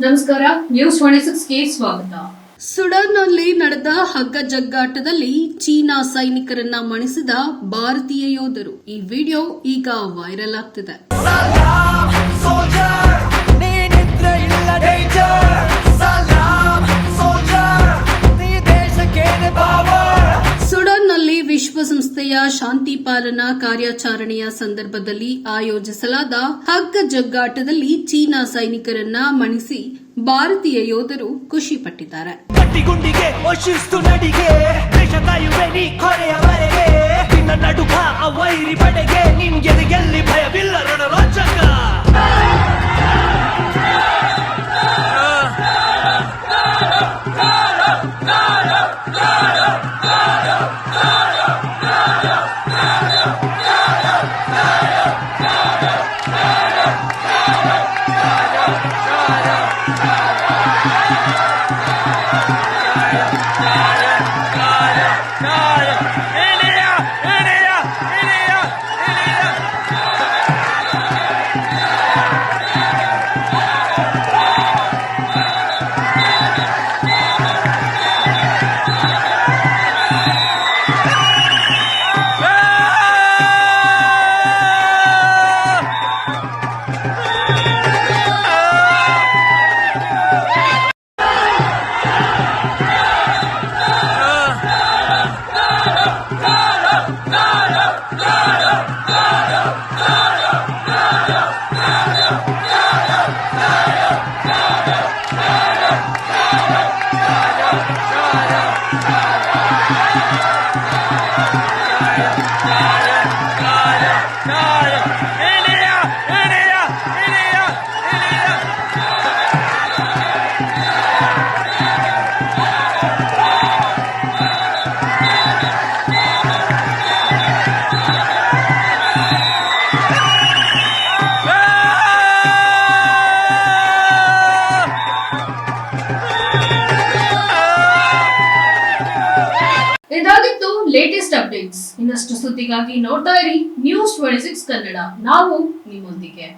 ನಮಸ್ಕಾರ, ನ್ಯೂಸ್ 26ಗೆ ಸ್ವಾಗತ. ಸುಡಾನ್ನಲ್ಲಿ ನಡೆದ ಹಗ್ಗ ಜಗ್ಗಾಟದಲ್ಲಿ ಚೀನಾ ಸೈನಿಕರನ್ನ ಮಣಿಸಿದ ಭಾರತೀಯ ಯೋಧರು. ಈ ವಿಡಿಯೋ ಈಗ ವೈರಲ್ ಆಗ್ತಿದೆ. ಸುಡಾನ್ನಲ್ಲಿ ವಿಶ್ವಸಂಸ್ಥೆಯ ಶಾಂತಿ ಪಾಲನಾ ಕಾರ್ಯಾಚರಣೆಯ ಸಂದರ್ಭದಲ್ಲಿ ಆಯೋಜಿಸಲಾದ ಹಗ್ಗ ಜಗ್ಗಾಟದಲ್ಲಿ ಚೀನಾ ಸೈನಿಕರನ್ನ ಮಣಿಸಿ ಭಾರತೀಯ ಯೋಧರು ಖುಷಿ ಪಟ್ಟಿದ್ದಾರೆ. ಇದಾಗಿತ್ತು ಲೇಟೆಸ್ಟ್ ಅಪ್ಡೇಟ್ಸ್. ಇನ್ನಷ್ಟು ಸುದ್ದಿಗಾಗಿ ನೋಡ್ತಾ ಇರಿ ನ್ಯೂಸ್ 26 ಕನ್ನಡ. ನಾವು ನಿಮ್ಮೊಂದಿಗೆ.